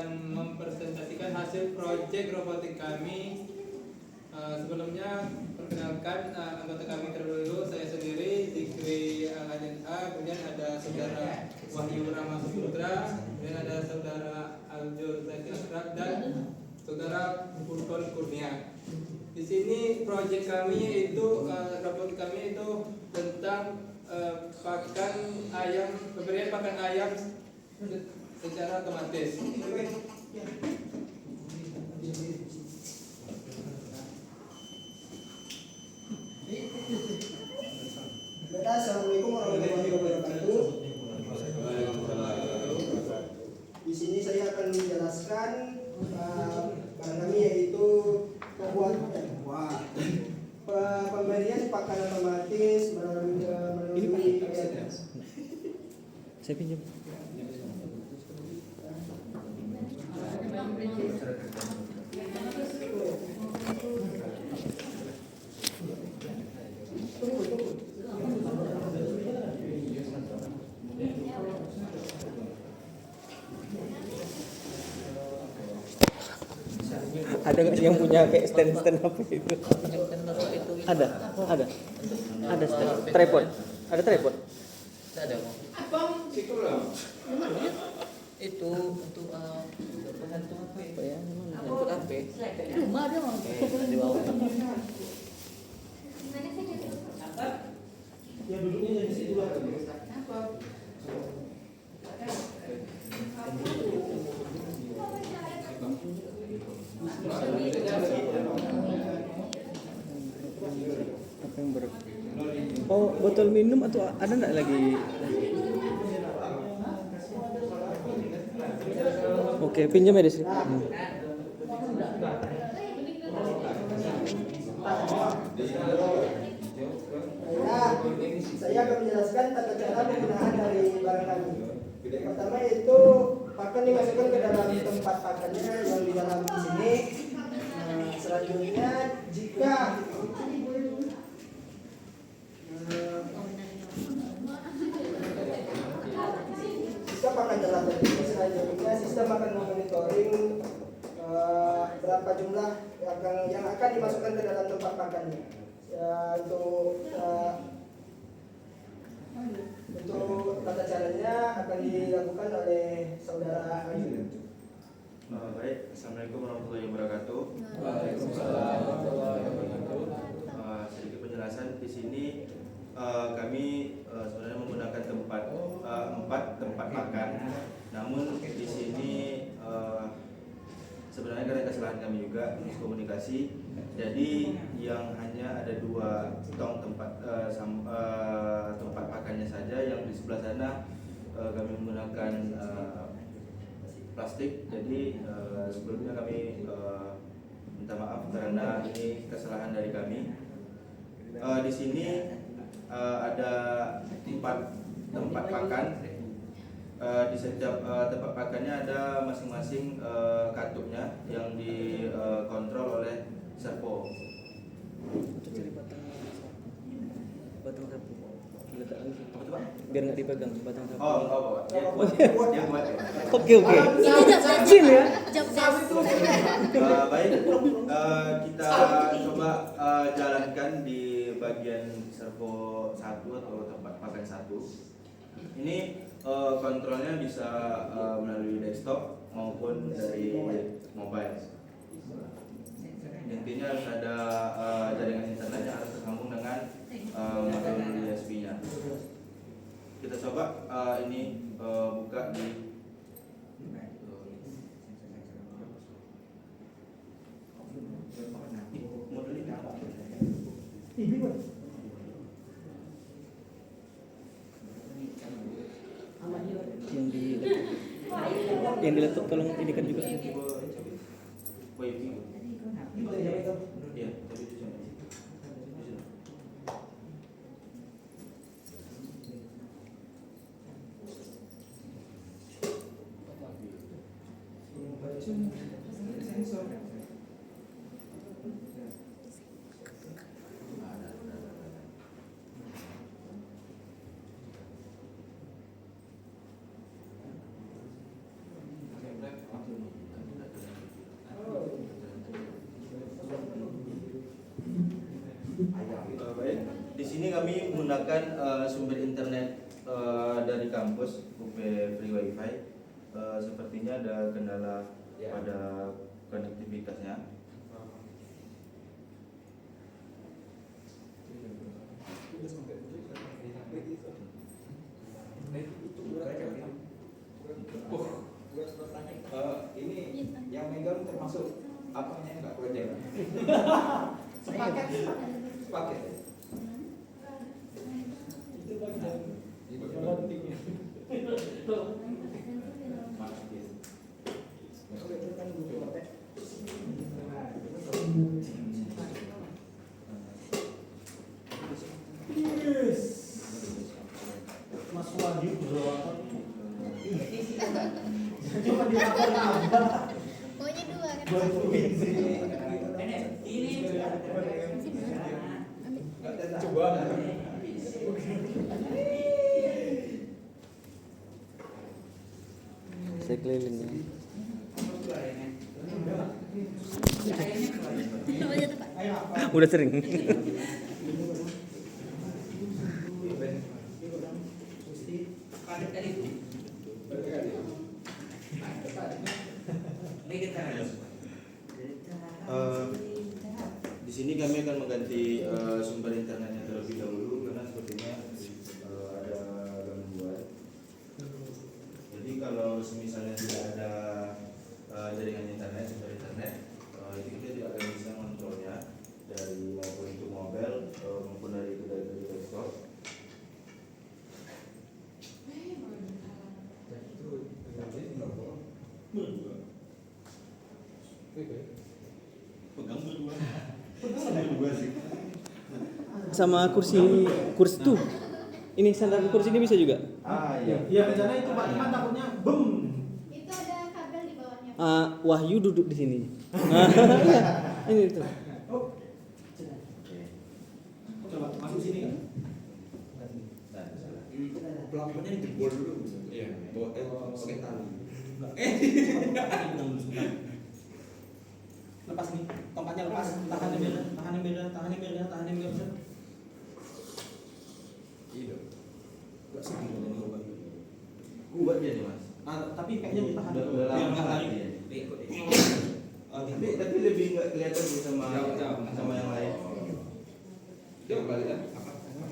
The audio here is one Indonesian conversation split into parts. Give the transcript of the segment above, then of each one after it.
akan mempresentasikan hasil proyek robotik kami. Sebelumnya perkenalkan anggota kami terdahulu, saya sendiri Zikri Al-Adin A, kemudian ada saudara Wahyu Rama Putra, kemudian ada saudara Aljur Zaki Asraf dan saudara Furqon Kurnia. Di sini proyek kami itu robot kami itu tentang pakan ayam, pemberian pakan ayam secara otomatis. Assalamualaikum warahmatullahi wabarakatuh. Di sini saya akan menjelaskan barang kami yaitu pemberian pakan otomatis melalui saya pinjam. Ada nggak sih yang punya kayak stand apa itu? Ada stand, tripod, ada tripod. Ada kok. Itu untuk hantu apa ya? Hantu apa? Di rumah ada mau. Di bawah. Ya duduknya dari situ lah. Oh, botol minum atau ada nggak lagi? Oke, pinjam ya di sini. Saya akan menjelaskan tata cara penggunaan dari barang kami. Pertama itu pakan dimasukkan ke dalam tempat pakannya yang di dalam sini. Selanjutnya jika pakan telah terjadi, selanjutnya sistem akan memonitoring berapa jumlah yang akan dimasukkan ke dalam tempat pakannya. Untuk tata caranya akan dilakukan oleh saudara Ayu. Baik, assalamualaikum warahmatullahi wabarakatuh. Waalaikumsalam warahmatullahi wabarakatuh. Sedikit penjelasan di sini kami sebenarnya menggunakan empat tempat makan. Namun di sini sebenarnya karena kesalahan kami juga miskomunikasi. Jadi yang hanya ada 2 tong tempat makannya saja. Yang di sebelah sana kami menggunakan plastik. Jadi sebelumnya kami minta maaf karena ini kesalahan dari kami. Di sini ada 4 tempat makan. Di setiap tempat makannya ada masing-masing katupnya yang dikontrol oleh servo. Cari batang sapu. Letak lagi. Biar nggak dipegang batang sapu. Oh, dia buat ya. Oke. Jin ya. Baik, kita coba jalankan di bagian servo 1 atau tempat makan 1. Ini kontrolnya bisa melalui desktop maupun dari mobile. Intinya harus ada jaringan internet yang harus tersambung dengan modul USB-nya. Kita coba ini buka di modul ini apa? Yang diletup tolong ini kan juga. Wifi. Iya, tapi itu cuma. sini kami menggunakan sumber internet dari kampus UP Free Wifi. Sepertinya ada kendala pada konektivitasnya. Ini yang megang termasuk apanya enggak project? Sepaket. Sepaket. Itu bagian pentingnya. Mas Wahyu berawal. Cuma di nambah. Pokoknya dua kan. Coba. Saya keliling ya. Namanya tuh Pak. Udah sering. Di sini kami akan mengganti sumber internetnya terlebih dahulu karena sepertinya ada gangguan. Jadi kalau misalnya tidak ada jaringan internet, sumber internet, itu kita tidak akan bisa mengontrolnya dari maupun itu mobile maupun dari desktop. Pegang berdua. Sama kursi tuh. Ini sandaran kursi ini bisa juga. Iya. Iya rencana itu Pak, cuman takutnya bem. Itu ada kabel di bawahnya. Wahyu duduk di sini. Iya, ini itu. Oh. Coba masuk sini kan. Plafonnya dijebol dulu. Iya. Pakai tali. Lepas nih, tongkatnya lepas. Tahan Mirna, tahan Mirna, tahan Mirna, tahan Mirna. Iya. Enggak sedih dengan coba. Kuat dia nih, Mas. Tapi kayaknya ditahan. Udah lama Biar nggak lagi lari. ya. Ikut. Tapi lebih nggak kelihatan sih sama sama yang lain. Coba balik kan? Apa? Nah,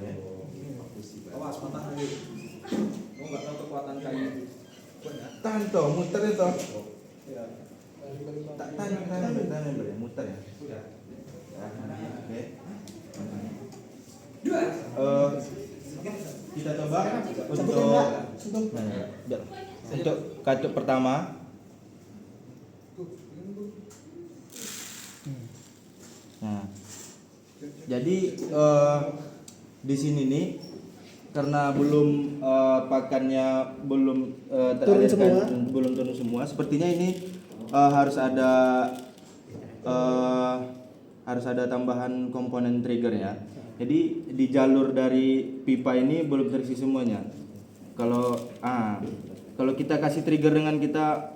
ya. Awas patah lagi. Mau nggak tahu kekuatan kayu. Tahan toh, muter itu. Ya. Tahan boleh muter ya. Sudah. Oke. Kita coba untuk katup pertama. Nah, jadi di sini nih karena belum pakannya belum teralirkan, belum turun semua. Sepertinya ini harus ada tambahan komponen trigger ya. Jadi di jalur dari pipa ini belum terisi semuanya. Kalau kita kasih trigger dengan kita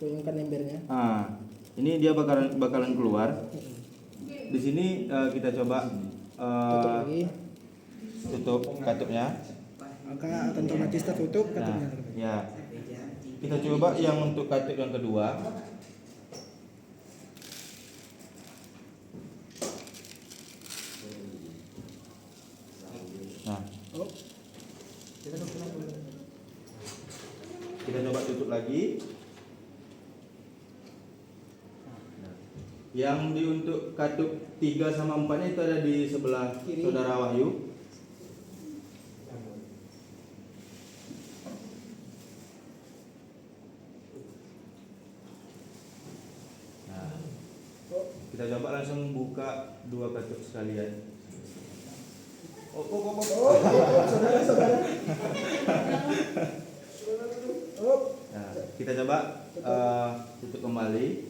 goyangkan embernya. ini dia bakalan keluar. Di sini kita coba Tutup lagi. tutup katupnya. Maka akan otomatis tertutup Nah, katupnya. ya. Kita coba yang untuk katup yang kedua. Nah, kita coba tutup lagi. Yang di untuk katup 3 sama 4-nya itu ada di sebelah Kiri. Saudara Wahyu. Nah, kita coba langsung buka 2 katup sekalian. Saudara. Nah, kita coba tutup kembali.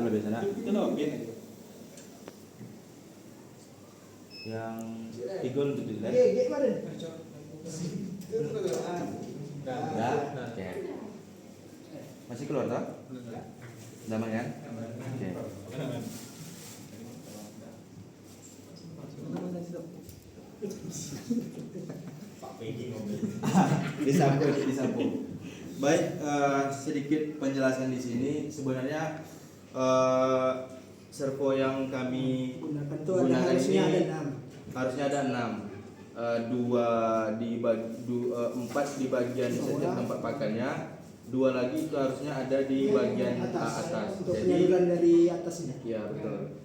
Lebih sana. Yang tiga untuk di left. Iya, kemarin. Enggak. Oke. Masih keluar tak? Damai kan? Oke. Disambung. Baik, sedikit penjelasan di sini. Sebenarnya servo yang kami Gunakan itu gunakan harusnya ini ada 6. harusnya ada 6. 4 di bagian setiap tempat pakannya, 2 lagi itu harusnya ada di bagian atas. Untuk Jadi penyaluran dari atasnya. ya betul.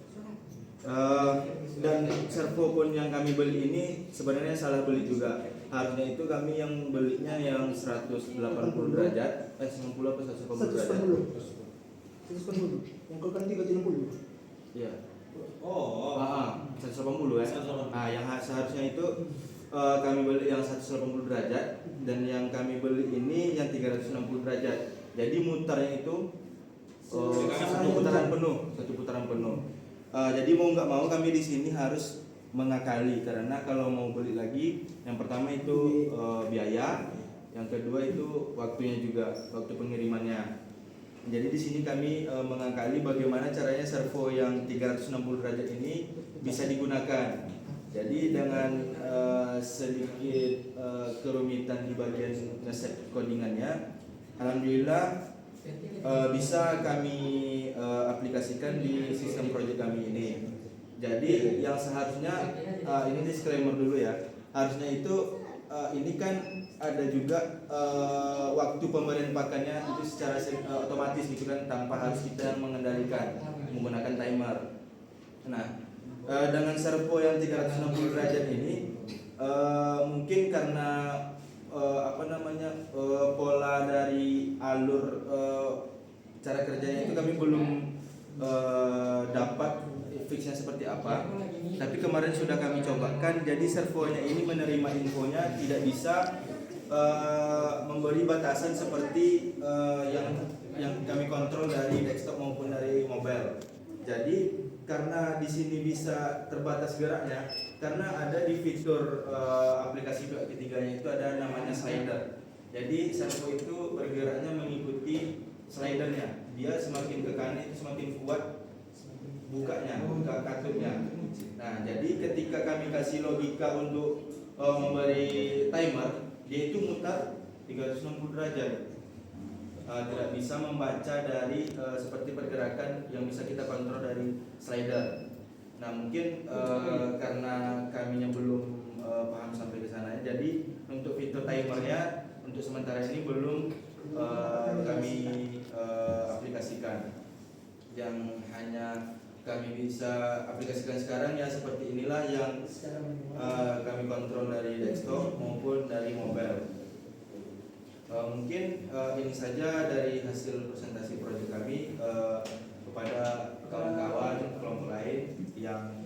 Dan servo pun yang kami beli ini sebenarnya salah beli juga. Harusnya itu kami yang belinya yang 180 derajat, 90 apa 180 derajat. 180. Yang kau kan 360. Iya. Oh, 180 ya. Nah, yang seharusnya itu kami beli yang 180 derajat dan yang kami beli ini yang 360 derajat. Jadi mutarnya itu satu putaran penuh. Jadi mau nggak mau kami di sini harus mengakali, karena kalau mau beli lagi, yang pertama itu biaya, yang kedua itu waktunya juga, waktu pengirimannya. Jadi di sini kami mengakali bagaimana caranya servo yang 360 derajat ini bisa digunakan. Jadi dengan sedikit kerumitan di bagian ngeset codingannya, alhamdulillah bisa kami aplikasikan di sistem project kami ini. Jadi yang seharusnya ini disclaimer dulu ya, harusnya itu ini kan ada juga waktu pemberian pakannya itu secara otomatis gitu kan, tanpa harus kita mengendalikan menggunakan timer. Nah, dengan servo yang 360 derajat ini mungkin karena pola dari alur cara kerjanya itu kami belum dapat fixnya seperti apa. Tapi kemarin sudah kami cobakan, jadi servonya ini menerima infonya tidak bisa memberi batasan seperti yang kami kontrol dari desktop maupun dari mobile. Jadi karena di sini bisa terbatas geraknya, karena ada di fitur aplikasi pihak ketiganya itu ada namanya slider. Jadi servo itu bergeraknya mengikuti slidernya. Dia semakin ke kanan itu semakin kuat buka katutnya. Nah, jadi ketika kami kasih logika untuk memberi timer, dia itu mutar 360 derajat. Tidak bisa membaca dari seperti pergerakan yang bisa kita kontrol dari slider. Nah, mungkin karena kami yang belum paham sampai ke sana, jadi untuk fitur timernya untuk sementara ini belum kami aplikasikan. Yang hanya kami bisa aplikasikan sekarang ya seperti inilah yang kami kontrol dari desktop maupun dari mobile. Mungkin ini saja dari hasil presentasi proyek kami kepada kawan-kawan kelompok lain yang